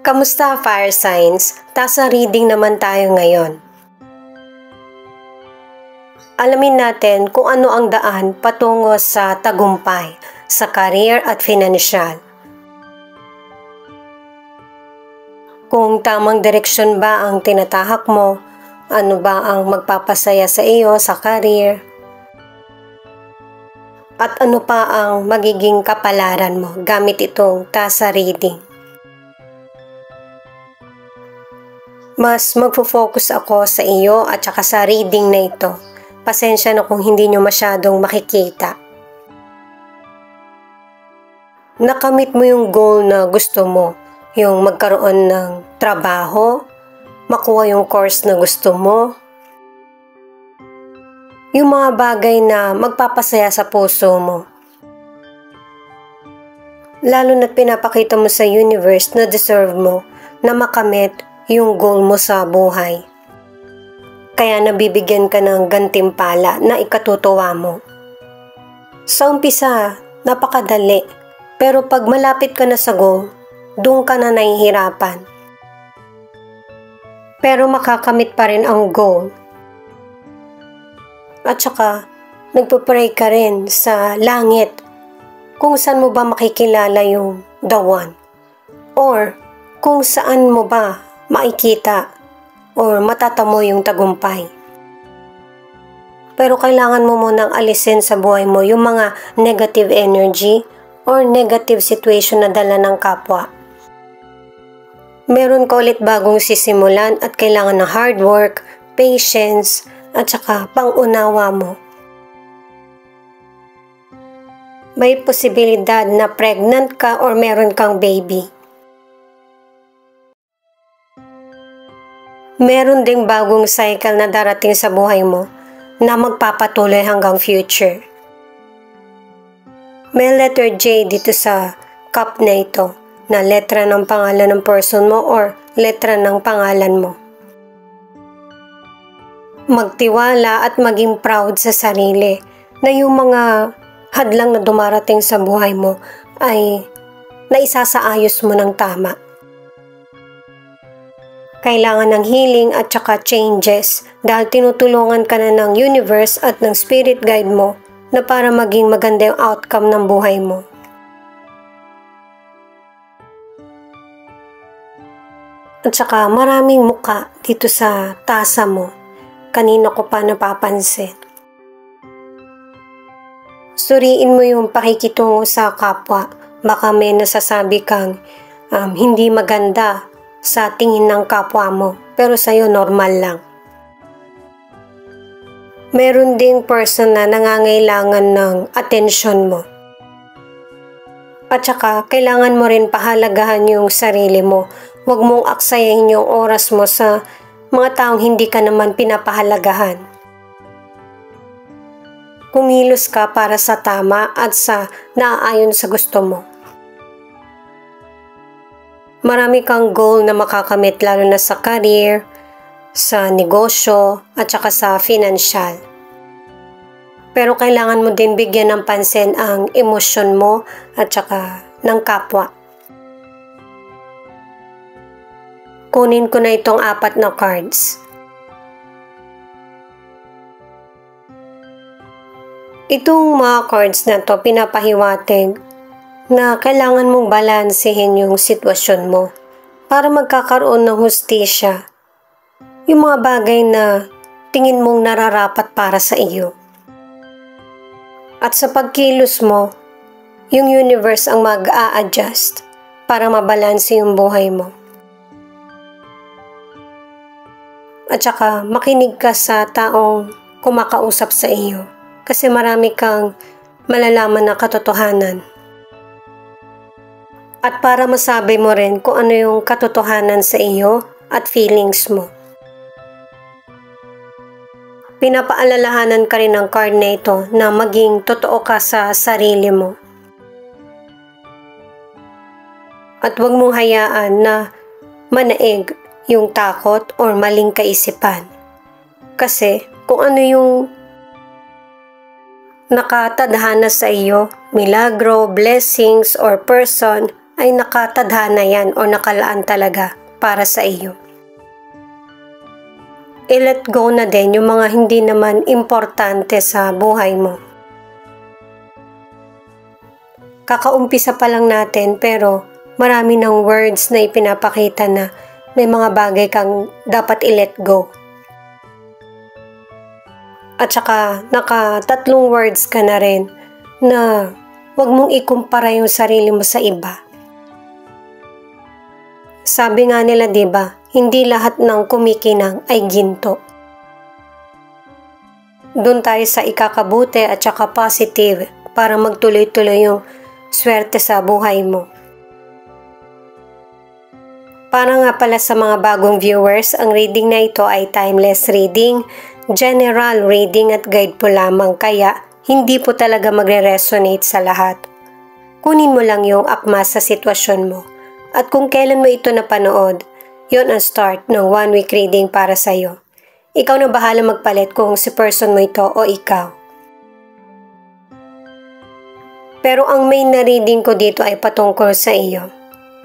Kamusta fire signs? Tasa reading naman tayo ngayon. Alamin natin kung ano ang daan patungo sa tagumpay, sa career at financial. Kung tamang direksyon ba ang tinatahak mo, ano ba ang magpapasaya sa iyo sa career, at ano pa ang magiging kapalaran mo gamit itong tasa reading. Mas magfo-focus ako sa iyo at saka sa reading na ito. Pasensya na kung hindi nyo masyadong makikita. Nakamit mo yung goal na gusto mo, yung magkaroon ng trabaho, makuha yung course na gusto mo, yung mga bagay na magpapasaya sa puso mo. Lalo na't pinapakita mo sa universe na deserve mo na makamit yung goal mo sa buhay. Kaya nabibigyan ka ng gantimpala na ikatutuwa mo. Sa umpisa, napakadali. Pero pag malapit ka na sa goal, doon ka na nahihirapan. Pero makakamit pa rin ang goal. At saka, nagpapray ka rin sa langit kung saan mo ba makikilala yung the one. Or kung saan mo ba makikita or matatamo yung tagumpay. Pero kailangan mo munang alisin sa buhay mo yung mga negative energy or negative situation na dala ng kapwa. Meron ka ulit bagong sisimulan at kailangan ng hard work, patience, at saka pangunawa mo. May posibilidad na pregnant ka or meron kang baby. Meron ding bagong cycle na darating sa buhay mo na magpapatuloy hanggang future. May letter J dito sa cup na ito, na letra ng pangalan ng person mo or letra ng pangalan mo. Magtiwala at maging proud sa sarili na yung mga hadlang na dumarating sa buhay mo ay naisasaayos mo ng tama. Kailangan ng healing at saka changes dahil tinutulungan ka na ng universe at ng spirit guide mo na para maging maganda yung outcome ng buhay mo. At saka maraming muka dito sa tasa mo. Kanina ko pa napapansin. Suriin mo yung pakikitungo sa kapwa. Baka may nasasabi kang hindi maganda sa tingin ng kapwa mo, pero sa'yo normal lang. Meron ding person na nangangailangan ng atensyon mo. At saka, kailangan mo rin pahalagahan yung sarili mo. Huwag mong aksayahin yung oras mo sa mga taong hindi ka naman pinapahalagahan. Kumilos ka para sa tama at sa naaayon sa gusto mo. Marami kang goal na makakamit lalo na sa career, sa negosyo, at saka sa financial. Pero kailangan mo din bigyan ng pansin ang emosyon mo at saka ng kapwa. Kunin ko na itong 4 na cards. Itong mga cards na to pinapahiwatig na kailangan mong balansehin yung sitwasyon mo para magkakaroon ng hustisya. Yung mga bagay na tingin mong nararapat para sa iyo. At sa pagkilos mo, yung universe ang mag-a-adjust para mabalanse yung buhay mo. At saka makinig ka sa taong kumakausap sa iyo kasi marami kang malalaman na katotohanan. At para masabi mo rin kung ano yung katotohanan sa iyo at feelings mo. Pinapaalalahanan ka rin ng card na ito na maging totoo ka sa sarili mo. At huwag mong hayaan na manaig yung takot or maling kaisipan. Kasi kung ano yung nakatadhana sa iyo, milagro, blessings, or person, ay nakatadhana yan o nakalaan talaga para sa iyo. I-let go na din yung mga hindi naman importante sa buhay mo. Kakaumpisa pa lang natin pero marami ng words na ipinapakita na may mga bagay kang dapat i-let go. At saka naka-3 words ka na rin na huwag mong ikumpara yung sarili mo sa iba. Sabi nga nila, diba, hindi lahat ng kumikinang ay ginto. Doon tayo sa ikakabuti at saka positive para magtuloy-tuloy yung swerte sa buhay mo. Para nga pala sa mga bagong viewers, ang reading na ito ay timeless reading, general reading at guide po lamang, kaya hindi po talaga magre-resonate sa lahat. Kunin mo lang yung akma sa sitwasyon mo. At kung kailan mo ito napanood, yon ang start ng 1 week reading para sa'yo. Ikaw na bahala magpalit kung si person mo ito o ikaw. Pero ang main na reading ko dito ay patungkol sa iyo.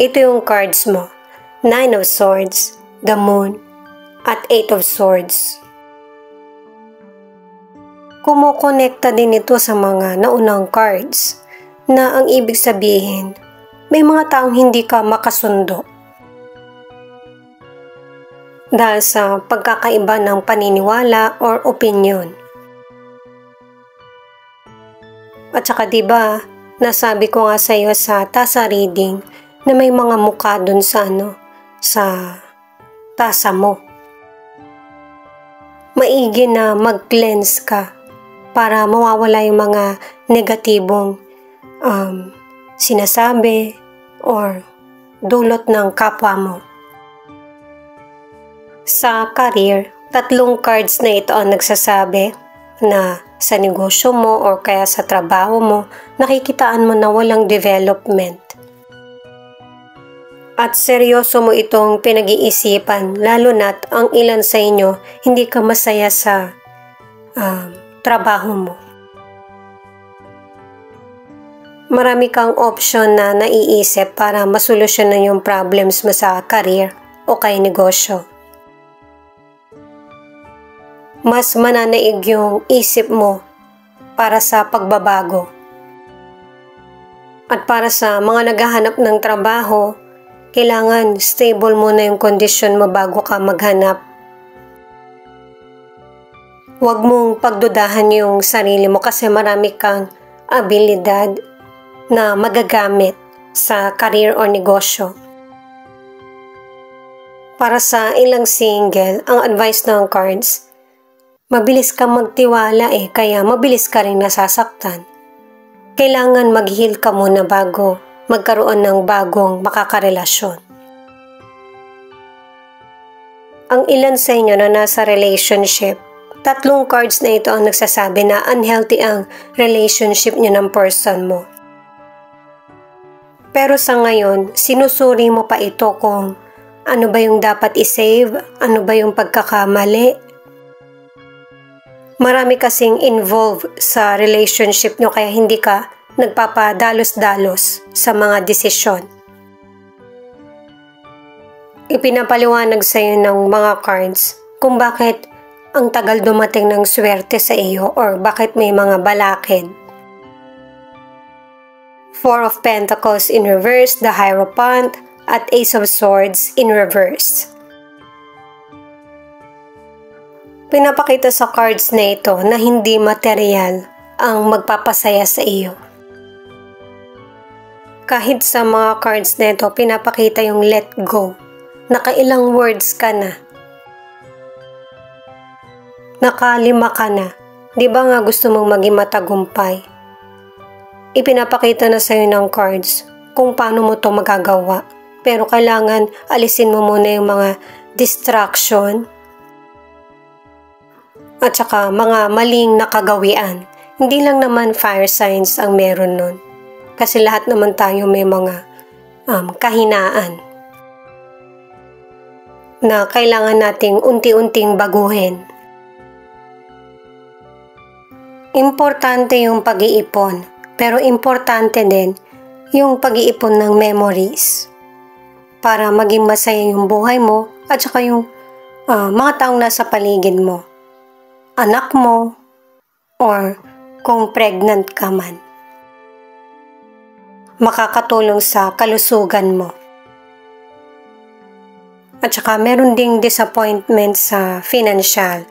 Ito yung cards mo. 9 of Swords, the Moon, at 8 of Swords. Kumukonekta din ito sa mga naunang cards na ang ibig sabihin, may mga taong hindi ka makasundo. Dahil sa pagkakaiba ng paniniwala or opinion. At saka diba, nasabi ko nga sa iyo sa tasa reading na may mga mukha dun sa sa tasa mo. Maigi na mag-cleanse ka para mawawala yung mga negatibong sinasabi or dulot ng kapwa mo. Sa career, 3 cards na ito ang nagsasabi na sa negosyo mo or kaya sa trabaho mo, nakikitaan mo na walang development. At seryoso mo itong pinag-iisipan, lalo na't ang ilan sa inyo hindi ka masaya sa trabaho mo. Marami kang option na naiisip para masolusyonan yung problems mo sa career o kay negosyo. Mas mananaig yung isip mo para sa pagbabago. At para sa mga naghahanap ng trabaho, kailangan stable muna yung kondisyon mo bago ka maghanap. Huwag mong pagdudahan yung sarili mo kasi marami kang abilidad na magagamit sa career o negosyo. Para sa ilang single, ang advice ng cards, mabilis kang magtiwala kaya mabilis ka rin nasasaktan. Kailangan mag-heal ka muna bago magkaroon ng bagong makakarelasyon. Ang ilan sa inyo na nasa relationship, 3 cards na ito ang nagsasabi na unhealthy ang relationship niyo ng person mo. Pero sa ngayon, sinusuri mo pa ito kung ano ba yung dapat i-save, ano ba yung pagkakamali. Marami kasing involved sa relationship nyo kaya hindi ka nagpapadalos-dalos sa mga desisyon. Ipinapaliwanag sa iyo ng mga cards kung bakit ang tagal dumating ng swerte sa iyo or bakit may mga balakid. 4 of Pentacles in reverse, the Hierophant, at Ace of Swords in reverse. Pinapakita sa cards na ito na hindi material ang magpapasaya sa iyo. Kahit sa mga cards na ito, pinapakita yung let go. Nakailang words ka na. Naka-5 ka na. Di ba nga gusto mong maging matagumpay? Ipinapakita na sa'yo ng cards kung paano mo to magagawa. Pero kailangan alisin mo muna yung mga distraction at saka mga maling nakagawian. Hindi lang naman fire signs ang meron nun. Kasi lahat naman tayo may mga kahinaan na kailangan nating unti-unting baguhin. Importante yung pag-iipon. Pero importante din yung pag-iipon ng memories para maging masaya yung buhay mo at saka yung mga taong nasa paligid mo, anak mo, or kung pregnant ka man. Makakatulong sa kalusugan mo. At saka meron ding disappointment sa financial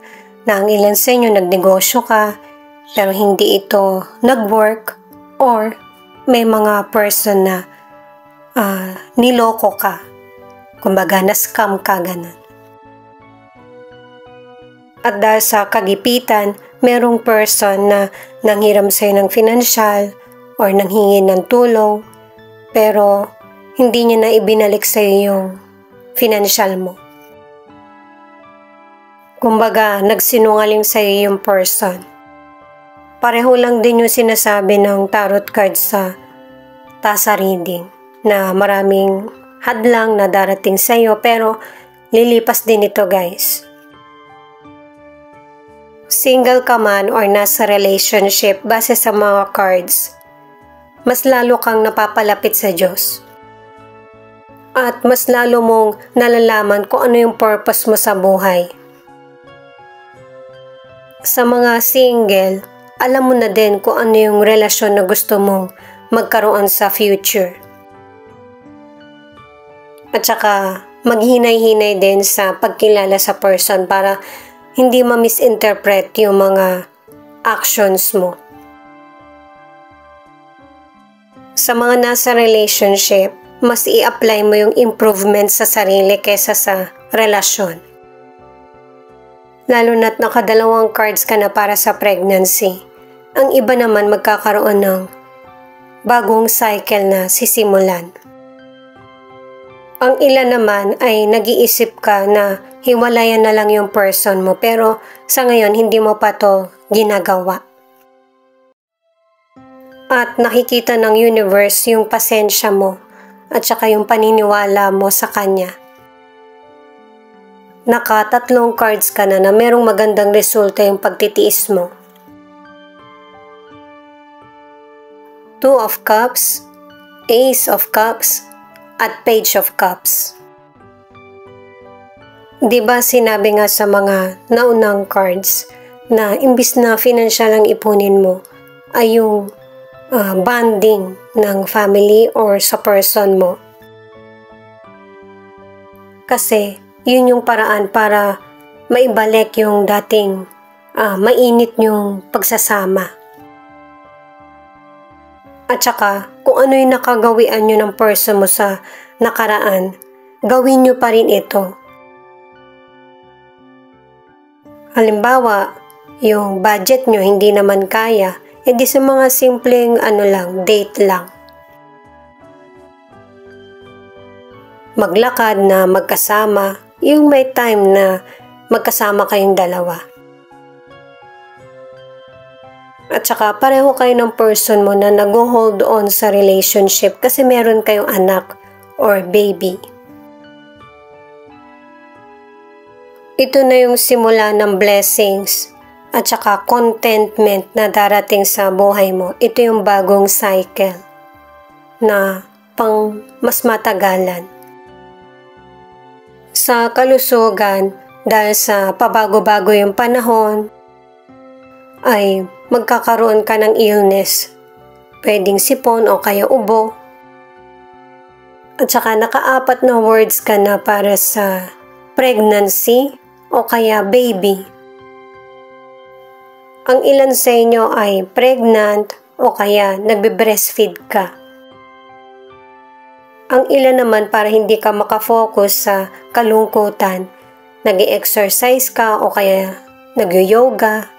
na ang ilan sa inyo nagnegosyo ka pero hindi ito nag-work, or may mga person na niloko ka, kumbaga na-scam ka, ganun. At dahil sa kagipitan, merong person na nanghiram sa'yo ng financial or nanghingi ng tulong pero hindi niya na ibinalik sa'yo yung financial mo. Kumbaga, nagsinungaling sa'yo yung person. Pareho lang din yung sinasabi ng tarot cards sa tasa reading na maraming hadlang na darating sa'yo pero lilipas din ito, guys. Single ka man or nasa relationship, base sa mga cards, mas lalo kang napapalapit sa Diyos. At mas lalo mong nalalaman kung ano yung purpose mo sa buhay. Sa mga single, alam mo na din kung ano yung relasyon na gusto mong magkaroon sa future. At saka maghinay-hinay din sa pagkilala sa person para hindi ma-misinterpret yung mga actions mo. Sa mga nasa relationship, mas i-apply mo yung improvement sa sarili kaysa sa relasyon. Lalo na't nakadalawang cards ka na para sa pregnancy. Ang iba naman magkakaroon ng bagong cycle na sisimulan. Ang ilan naman ay nag-iisip ka na hiwalayan na lang yung person mo pero sa ngayon hindi mo pa to ginagawa. At nakikita ng universe yung pasensya mo at saka yung paniniwala mo sa kanya. Naka-3 cards ka na merong magandang resulta yung pagtitiis mo. 2 of Cups, Ace of Cups, at Page of Cups. Diba sinabi nga sa mga naunang cards na imbis na financial ang ipunin mo ay yung bonding ng family or sa person mo. Kasi yun yung paraan para maibalik yung dating mainit yung pagsasama. At saka, kung ano yung nakagawian nyo ng person mo sa nakaraan, gawin nyo pa rin ito. Halimbawa, yung budget nyo hindi naman kaya, edi sa mga simpleng date lang. Maglakad na magkasama, yung may time na magkasama kayong dalawa. At saka pareho kayo ng person mo na nag-hold on sa relationship kasi meron kayong anak or baby. Ito na yung simula ng blessings at saka contentment na darating sa buhay mo. Ito yung bagong cycle na pang mas matagalan. Sa kalusugan, dahil sa pabago-bago yung panahon, ay magkakaroon ka ng illness. Pwedeng sipon o kaya ubo. At saka naka-4 na words ka na para sa pregnancy o kaya baby. Ang ilan sa inyo ay pregnant o kaya nagbe-breastfeed ka. Ang ilan naman para hindi ka makafocus sa kalungkutan, nag-exercise ka o kaya nag-yoga,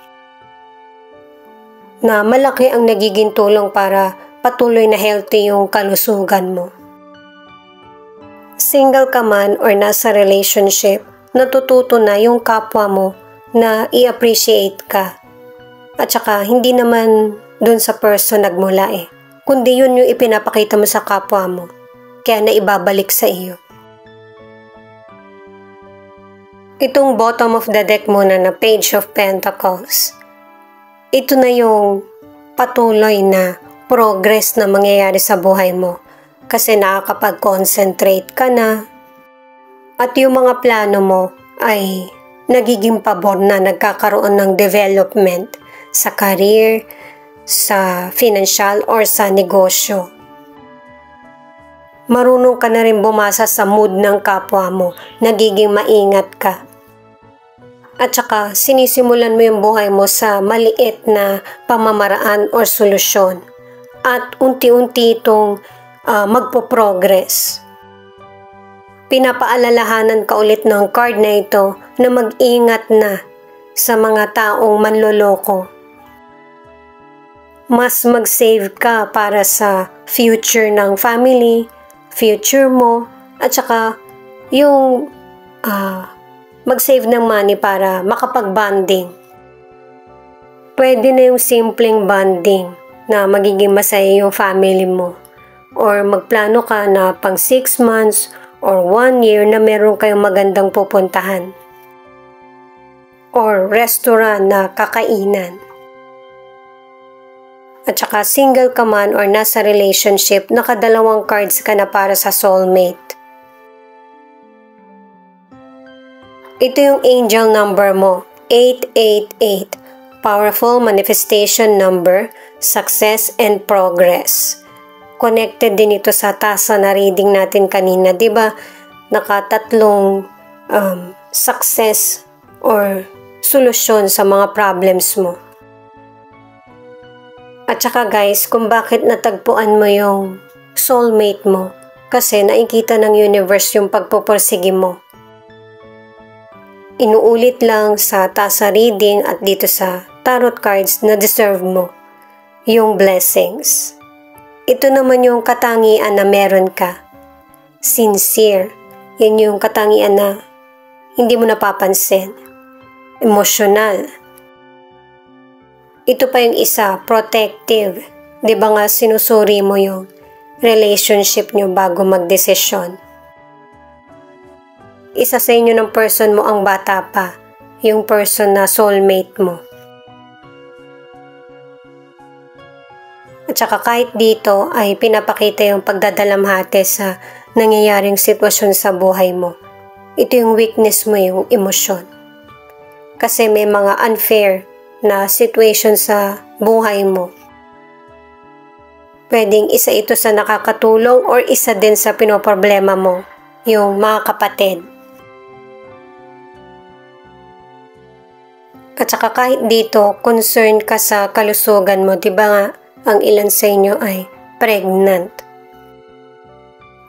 na malaki ang nagiging tulong para patuloy na healthy yung kalusugan mo. Single ka man or nasa relationship, natututo na yung kapwa mo na i-appreciate ka. At saka hindi naman dun sa person nagmula kundi yun yung ipinapakita mo sa kapwa mo, kaya naibabalik sa iyo. Itong bottom of the deck muna na Page of Pentacles, ito na yung patuloy na progress na mangyayari sa buhay mo kasi nakakapag-concentrate ka na at yung mga plano mo ay nagiging pabor na, nagkakaroon ng development sa career, sa financial or sa negosyo. Marunong ka na rin bumasa sa mood ng kapwa mo, nagiging maingat ka. At saka sinisimulan mo yung buhay mo sa maliit na pamamaraan or solusyon at unti-unti itong magpo-progress. Pinapaalalahanan ka ulit ng card na ito na mag-ingat na sa mga taong manloloko. Mas mag-save ka para sa future ng family, future mo, at saka yung mag-save ng money para makapag-bonding. Pwede na yung simpleng bonding na magiging masaya yung family mo. Or magplano ka na pang 6 months or 1 year na meron kayong magandang pupuntahan. Or restaurant na kakainan. At saka single ka man or nasa relationship, nakadalawang cards ka na para sa soulmate. Ito yung angel number mo, 888. Powerful manifestation number, success and progress. Connected din ito sa tasa na reading natin kanina, di ba? Nakatatlong success or solusyon sa mga problems mo. At saka guys, kung bakit natagpuan mo yung soulmate mo, kasi nakikita ng universe yung pagpupursige mo. Inuulit lang sa tasa reading at dito sa tarot cards na deserve mo yung blessings. Ito naman yung katangian na meron ka. Sincere. Yan yung katangian na hindi mo napapansin. Emotional. Ito pa yung isa, protective. Di ba nga sinusuri mo yung relationship nyo bago magdesisyon? Isa sa inyo ng person mo ang bata pa, yung person na soulmate mo. At saka kahit dito ay pinapakita yung pagdadalamhati sa nangyayaring sitwasyon sa buhay mo. Ito yung weakness mo, yung emosyon. Kasi may mga unfair na situation sa buhay mo. Pwedeng isa ito sa nakakatulong or isa din sa pinoproblema mo, yung mga kapatid. At saka kahit dito, concerned ka sa kalusugan mo, diba nga, ang ilan sa inyo ay pregnant.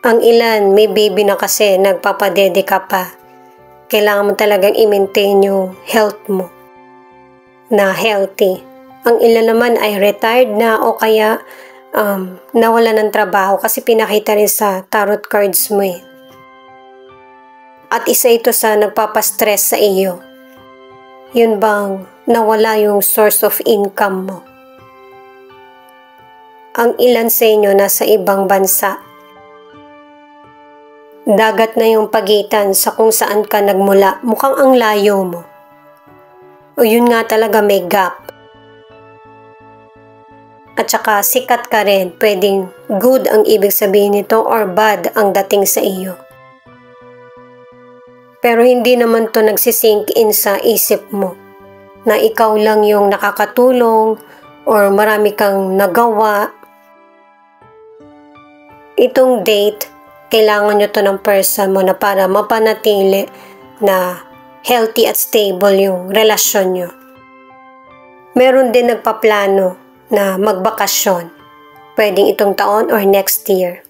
Ang ilan, may baby na kasi, nagpapadede ka pa. Kailangan mo talagang i-maintain yung health mo, na healthy. Ang ilan naman ay retired na o kaya nawala ng trabaho kasi pinakita rin sa tarot cards mo eh. At isa ito sa nagpapastress sa iyo. Yun bang nawala yung source of income mo? Ang ilan sa inyo nasa ibang bansa. Dagat na yung pagitan sa kung saan ka nagmula. Mukhang ang layo mo. O yun nga talaga, may gap. At saka sikat ka rin. Pwedeng good ang ibig sabihin nito or bad ang dating sa iyo. Pero hindi naman to nagsisink in sa isip mo na ikaw lang yung nakakatulong or marami kang nagawa. Itong date, kailangan nyo to ng person mo na para mapanatili na healthy at stable yung relasyon nyo. Meron din nagpaplano na magbakasyon. Pwedeng itong taon or next year.